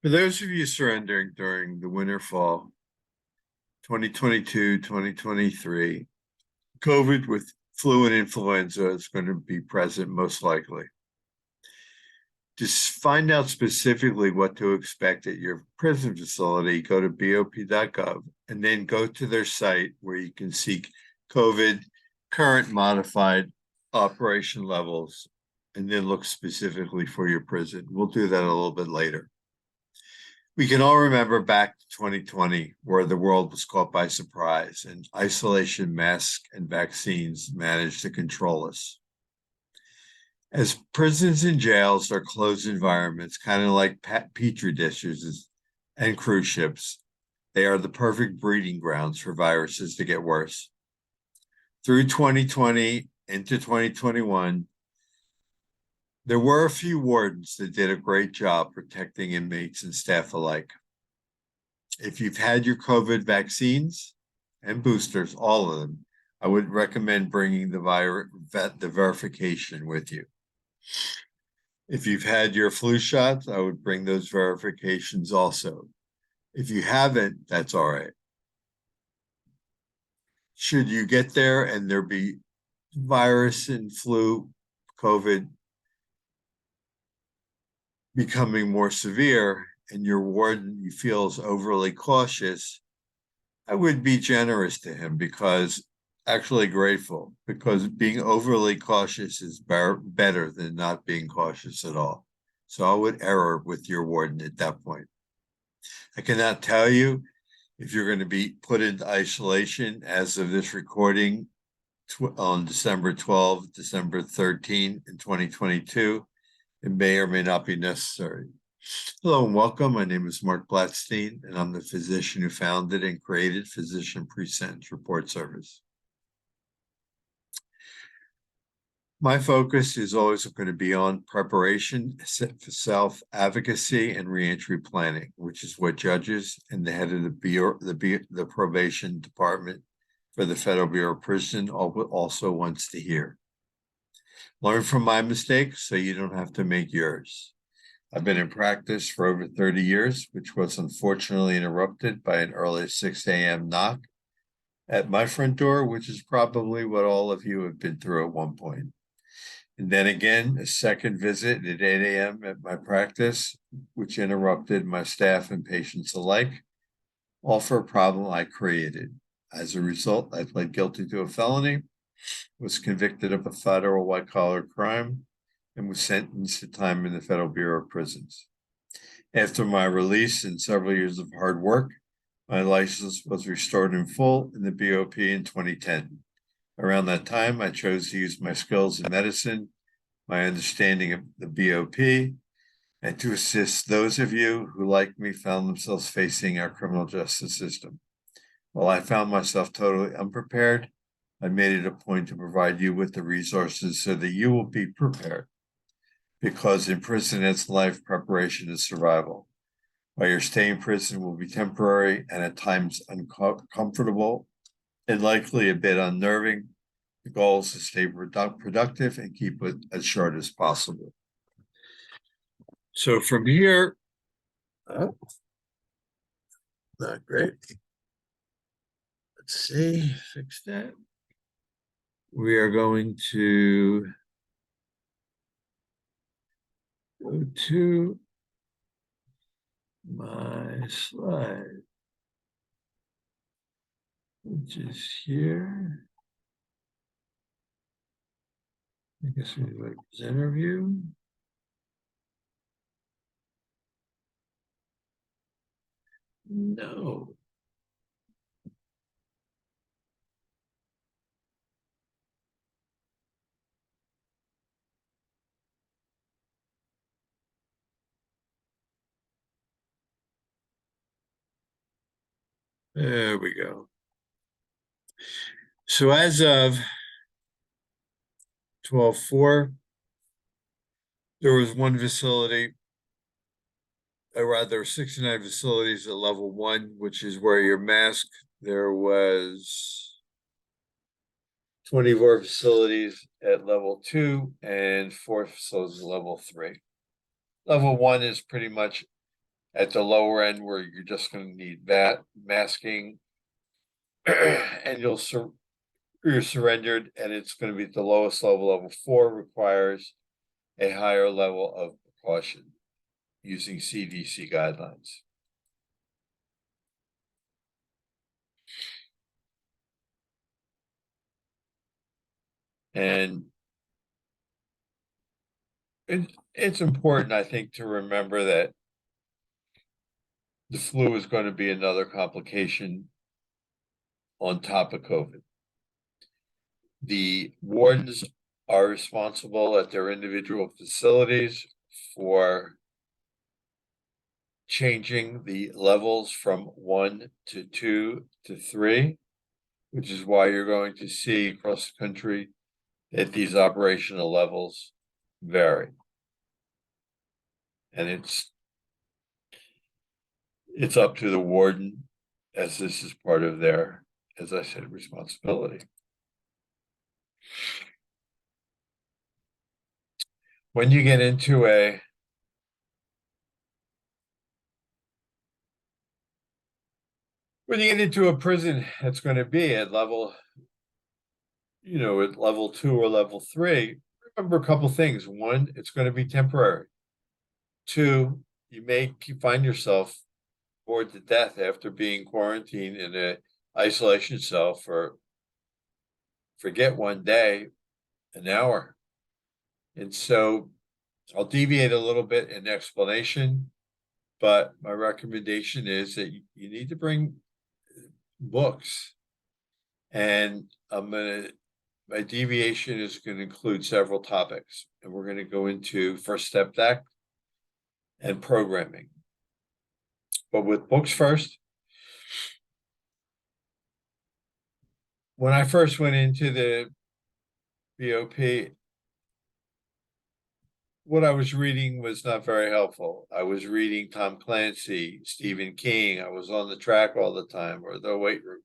For those of you surrendering during the winter fall 2022, 2023, COVID with flu and influenza is going to be present most likely. Just find out specifically what to expect at your prison facility. Go to bop.gov and then go to their site where you can seek COVID current modified operation levels and then look specifically for your prison. We'll do that a little bit later. We can all remember back to 2020, where the world was caught by surprise and isolation, masks, and vaccines managed to control us. As prisons and jails are closed environments, kind of like petri dishes and cruise ships, they are the perfect breeding grounds for viruses to get worse. Through 2020 into 2021, there were a few wardens that did a great job protecting inmates and staff alike. If you've had your COVID vaccines and boosters, all of them, I would recommend bringing the verification with you. If you've had your flu shots, I would bring those verifications also. If you haven't, that's all right. Should you get there and there be virus and flu, COVID becoming more severe and your warden you feel is overly cautious, I would be generous to him actually grateful, because being overly cautious is better than not being cautious at all. So I would err with your warden at that point. I cannot tell you if you're going to be put into isolation as of this recording on December 12, December 13 in 2022. It may or may not be necessary. Hello and welcome. My name is Marc Blatstein, and I'm the physician who founded and created Physician Presentence Report Service. My focus is always going to be on preparation, self-advocacy, and reentry planning, which is what judges and the head of the probation department for the Federal Bureau of Prison also wants to hear. Learn from my mistakes so you don't have to make yours. I've been in practice for over 30 years, which was unfortunately interrupted by an early 6 a.m. knock at my front door, which is probably what all of you have been through at one point. And then again, a second visit at 8 a.m. at my practice, which interrupted my staff and patients alike, all for a problem I created. As a result, I pled guilty to a felony, was convicted of a federal white-collar crime, and was sentenced to time in the Federal Bureau of Prisons. After my release and several years of hard work, my license was restored in full in the BOP in 2010. Around that time, I chose to use my skills in medicine, my understanding of the BOP, and to assist those of you who, like me, found themselves facing our criminal justice system. While I found myself totally unprepared, I made it a point to provide you with the resources so that you will be prepared. Because in prison, it's life, preparation is survival. While your stay in prison will be temporary and at times uncomfortable and likely a bit unnerving, the goal is to stay productive and keep it as short as possible. So from here, not great. Let's see, fix that. We are going to go to my slide, which is here. I guess we do a presenter view. No. There we go. So as of 12/4, there was one facility, or rather 69 facilities at level 1, which is where you're masked. There was 24 facilities at level 2 and 4 facilities at level 3. Level 1 is pretty much at the lower end where you're just going to need masking and you're surrendered, and it's going to be at the lowest level. Level 4 requires a higher level of precaution using CDC guidelines. And it's important, I think, to remember that the flu is going to be another complication on top of COVID. The wardens are responsible at their individual facilities for changing the levels from 1 to 2 to 3, which is why you're going to see across the country that these operational levels vary. And it's up to the warden, as this is part of their, as I said, responsibility. When you get into a prison that's going to be at level, at level 2 or level 3, remember a couple things. One, it's going to be temporary. 2, you may find yourself bored to death after being quarantined in an isolation cell for, forget one day, an hour. And so I'll deviate a little bit in explanation, but my recommendation is that you need to bring books. And my deviation is going to include several topics. And we're going to go into First Step Act and programming. But with books first, when I first went into the BOP, what I was reading was not very helpful. I was reading Tom Clancy, Stephen King. I was on the track all the time, or the weight room.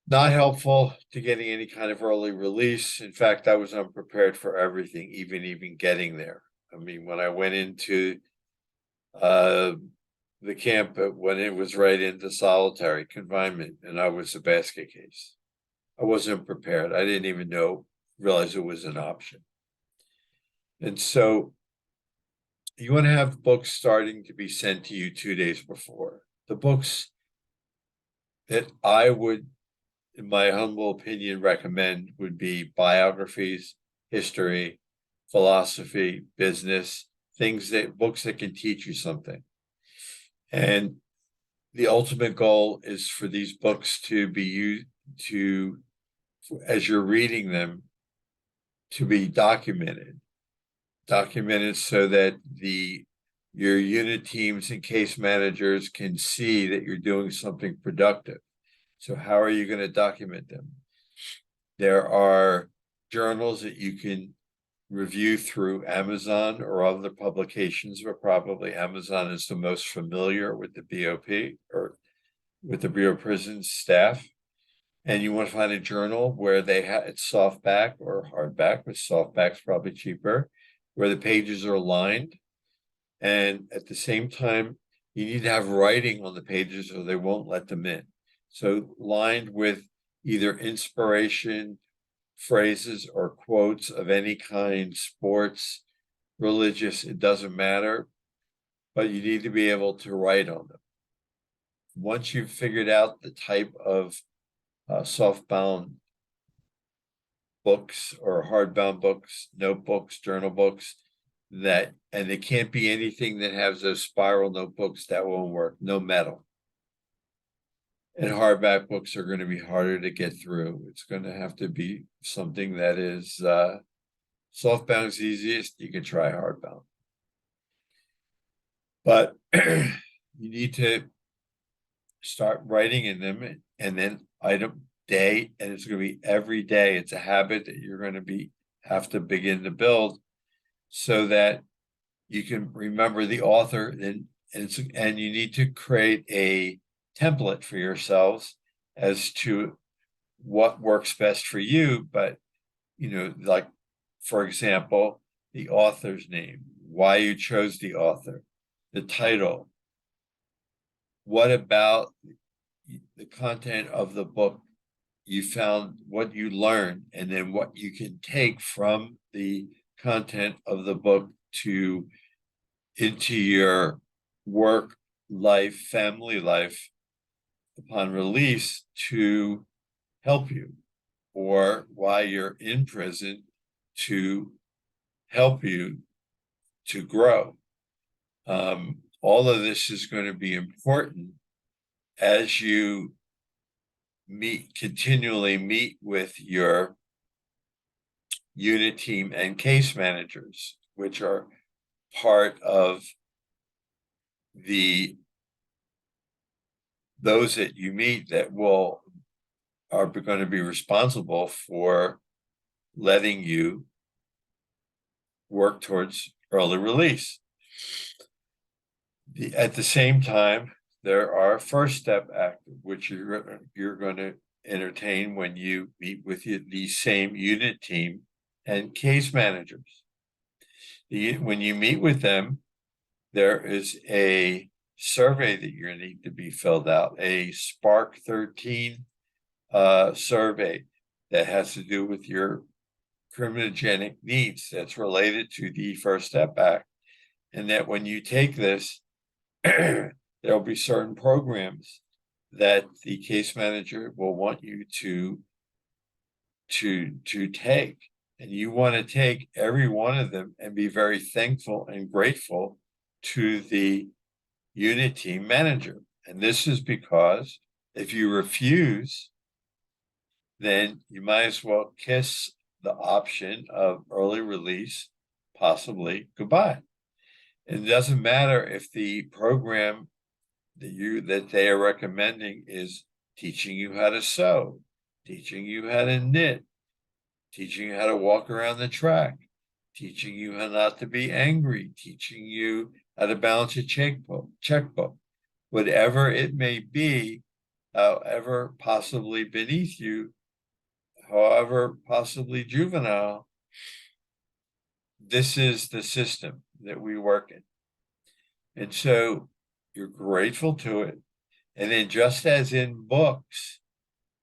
Not helpful to getting any kind of early release. In fact, I was unprepared for everything, even getting there. I mean, when I went into the camp, when it was right into solitary confinement, and I was a basket case, I wasn't prepared. I didn't even realize it was an option. And so you want to have books starting to be sent to you 2 days before. The books that I would, in my humble opinion, recommend would be biographies, history, philosophy, business, books that can teach you something. And the ultimate goal is for these books to be used as you're reading them, to be documented so that your unit teams and case managers can see that you're doing something productive. So how are you going to document them? There are journals that you can review through Amazon or other publications, but probably Amazon is the most familiar with the BOP or with the Bureau of Prisons staff. And you want to find a journal where it's softback or hardback, but softback's probably cheaper, where the pages are lined. And at the same time, you need to have writing on the pages or they won't let them in. So lined with either inspiration, phrases, or quotes of any kind, sports, religious, it doesn't matter, but you need to be able to write on them. Once you've figured out the type of softbound books or hardbound books, notebooks, journal books, and it can't be anything that has those spiral notebooks, that won't work. No metal. And hardback books are going to be harder to get through. It's going to have to be something that is softbound is easiest. You can try hardbound. But you need to start writing in them, and then item day, and it's going to be every day. It's a habit that you're going to have to begin to build so that you can remember the author, and you need to create a template for yourselves as to what works best for you. But like, for example, the author's name, why you chose the author, the title. What about the content of the book? You found what you learned, and then what you can take from the content of the book to into your work life, family life upon release to help you, or while you're in prison to help you to grow. All of this is going to be important as you continually meet with your unit team and case managers, which are part of those that you meet that are going to be responsible for letting you work towards early release. At the same time, there are first step active, which you're going to entertain when you meet with the same unit team and case managers. When you meet with them, there is a survey that you need to be filled out, a Spark 13 survey that has to do with your criminogenic needs that's related to the First Step Act. And that when you take this, there'll be certain programs that the case manager will want you to take. And you want to take every one of them and be very thankful and grateful to the unit team manager. And this is because if you refuse, then you might as well kiss the option of early release, possibly goodbye. It doesn't matter if the program that they are recommending is teaching you how to sew, teaching you how to knit, teaching you how to walk around the track, teaching you how not to be angry, teaching you how to balance a checkbook, whatever it may be, however possibly beneath you, however possibly juvenile, this is the system that we work in. And so you're grateful to it. And then just as in books,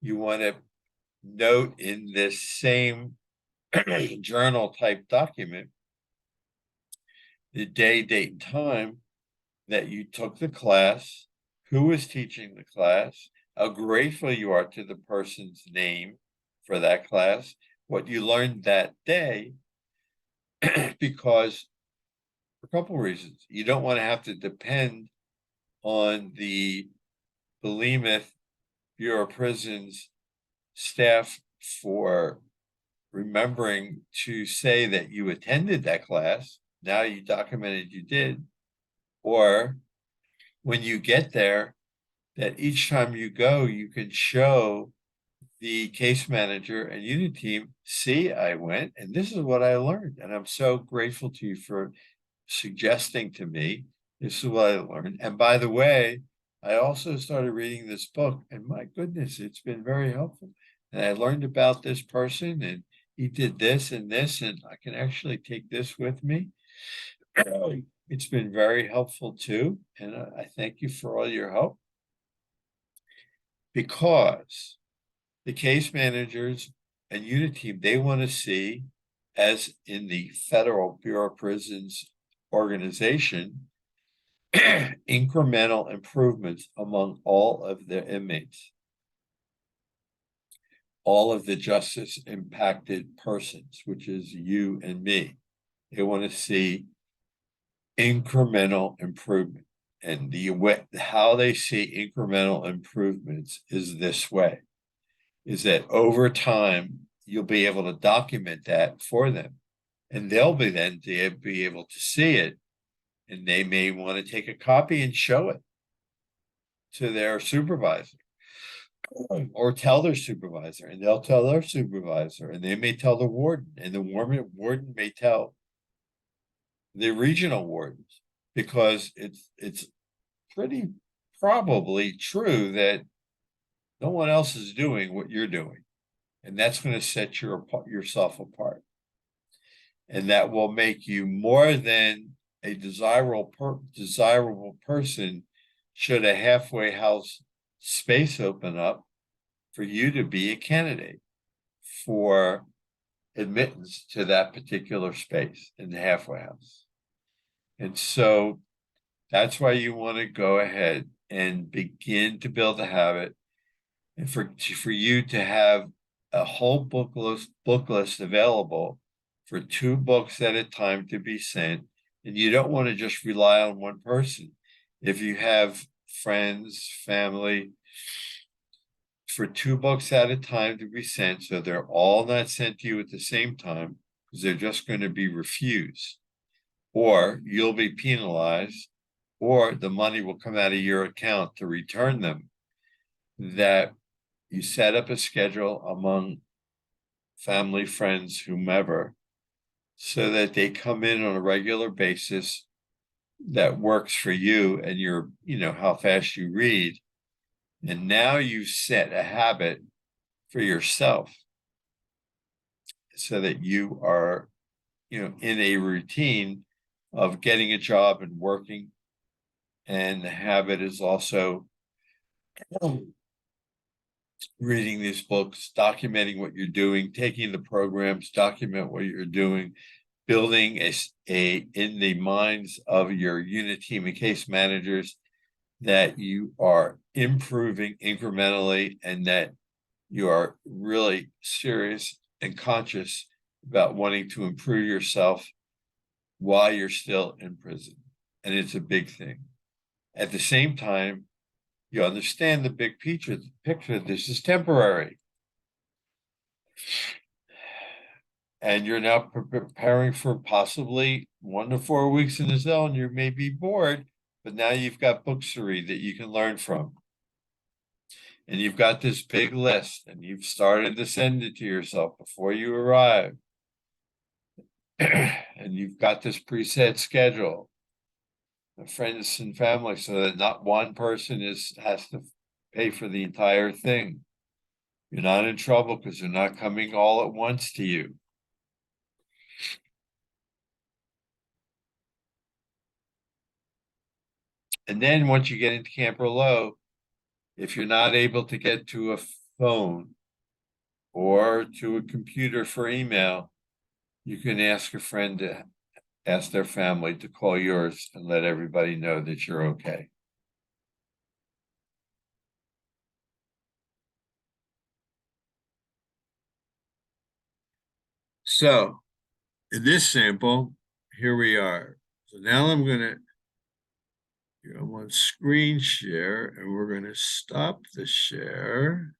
you want to note in this same journal type document the day, date, and time that you took the class, who was teaching the class, how grateful you are to the person's name for that class, what you learned that day, because for a couple of reasons. You don't want to have to depend on the Behemoth Bureau of Prisons staff for remembering to say that you attended that class. Now you documented you did. Or when you get there, that each time you go, you can show the case manager and unit team, see, I went and this is what I learned. And I'm so grateful to you for suggesting to me, this is what I learned. And by the way, I also started reading this book, and my goodness, it's been very helpful. And I learned about this person, and he did this and this, and I can actually take this with me. It's been very helpful too. And I thank you for all your help, because the case managers and unit team, they want to see, as in the Federal Bureau of Prisons organization, incremental improvements among all of their inmates, all of the justice impacted persons, which is you and me. They want to see incremental improvement. And how they see incremental improvements is this way, is that over time, you'll be able to document that for them. And they'll be able to see it. And they may want to take a copy and show it to their supervisor, or tell their supervisor, and they'll tell their supervisor, and they may tell the warden, and the warden may tell the regional wardens, because it's pretty probably true that no one else is doing what you're doing. And that's going to set yourself apart. And that will make you more than a desirable person should a halfway house space open up for you to be a candidate for admittance to that particular space in the halfway house. And so that's why you want to go ahead and begin to build a habit, and for you to have a whole book list available for 2 books at a time to be sent. And you don't want to just rely on one person. If you have friends, family, for 2 books at a time to be sent, so they're all not sent to you at the same time, because they're just going to be refused, or you'll be penalized, or the money will come out of your account to return them. That you set up a schedule among family, friends, whomever, so that they come in on a regular basis that works for you and your, how fast you read. And now you've set a habit for yourself so that you are, in a routine of getting a job and working. And the habit is also reading these books, documenting what you're doing, taking the programs, document what you're doing, building a in the minds of your unit team and case managers that you are improving incrementally and that you are really serious and conscious about wanting to improve yourself while you're still in prison. And it's a big thing. At the same time, you understand the big picture. This is temporary. And you're now preparing for possibly 1 to 4 weeks in the zone. You may be bored, but now you've got books to read that you can learn from. And you've got this big list, and you've started to send it to yourself before you arrive. And you've got this preset schedule of friends and family, so that not one person has to pay for the entire thing. You're not in trouble because they're not coming all at once to you. And then once you get into Camp Low, if you're not able to get to a phone or to a computer for email, you can ask a friend to ask their family to call yours and let everybody know that you're okay. So in this sample, here we are. So now I'm on screen share, and we're going to stop the share.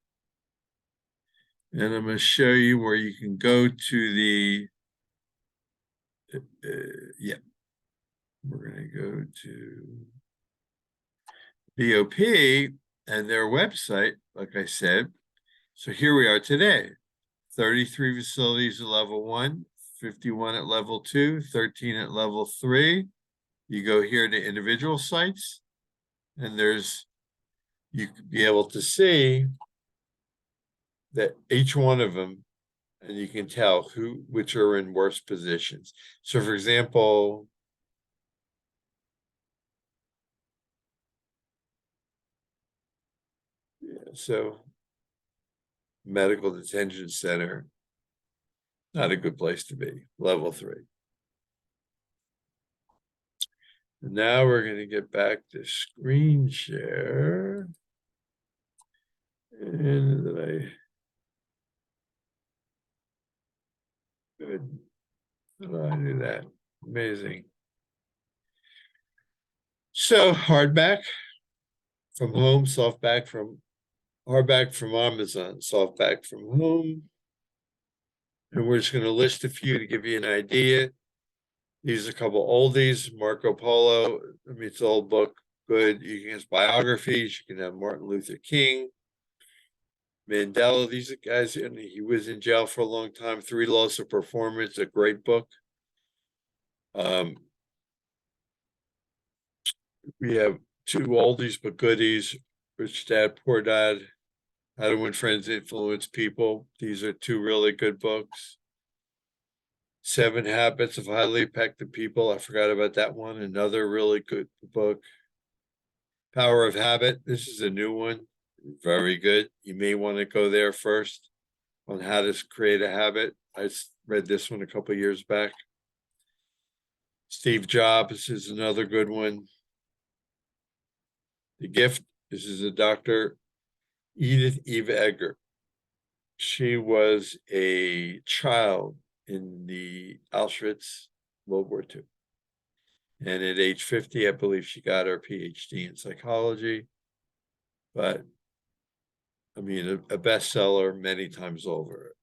And I'm going to show you where you can go to the, we're going to go to BOP and their website, like I said. So here we are today, 33 facilities at level 1, 51 at level 2, 13 at level 3. You go here to individual sites, and you could be able to see that each one of them, and you can tell which are in worse positions. So for example, medical detention center, not a good place to be, level 3. And now we're going to get back to screen share. And good. How do I do that? Amazing. So hardback from home, softback from hardback from Amazon, softback from home. And we're just going to list a few to give you an idea. These are a couple oldies. Marco Polo, it's an old book, good. You can have biographies. You can have Martin Luther King, Mandela. These are guys, and he was in jail for a long time. 3 Laws of Performance, a great book. We have 2 oldies but goodies, Rich Dad, Poor Dad, How to Win Friends, Influence People. These are 2 really good books. 7 Habits of Highly Effective People. I forgot about that one. Another really good book. Power of Habit. This is a new one. Very good. You may want to go there first on how to create a habit. I read this one a couple of years back. Steve Jobs is another good one. The Gift. This is a Dr. Edith Eva Eger. She was a child in the Auschwitz World War II. And at age 50, I believe she got her PhD in psychology. But I mean, a bestseller many times over.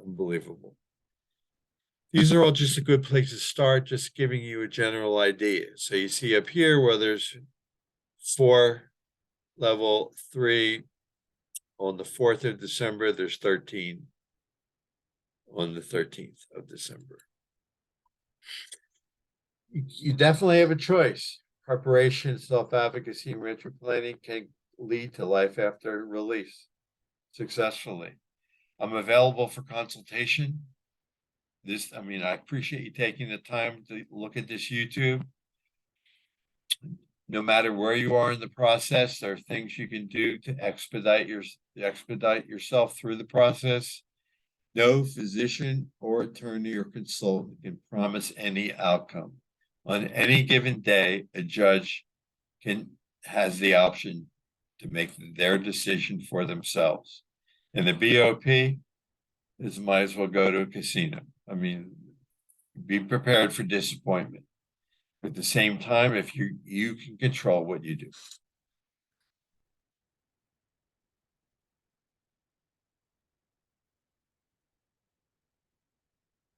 Unbelievable. These are all just a good place to start, just giving you a general idea. So you see up here where there's 4, level 3. On the 4th of December, there's 13 on the 13th of December. You definitely have a choice. Preparation, self-advocacy, and reentry planning can lead to life after release successfully. I'm available for consultation. I appreciate you taking the time to look at this YouTube. No matter where you are in the process, there are things you can do to expedite yourself through the process. No physician or attorney or consultant can promise any outcome. On any given day, a judge has the option to make their decision for themselves. And the BOP might as well go to a casino. I mean, be prepared for disappointment. At the same time, if you can control what you do.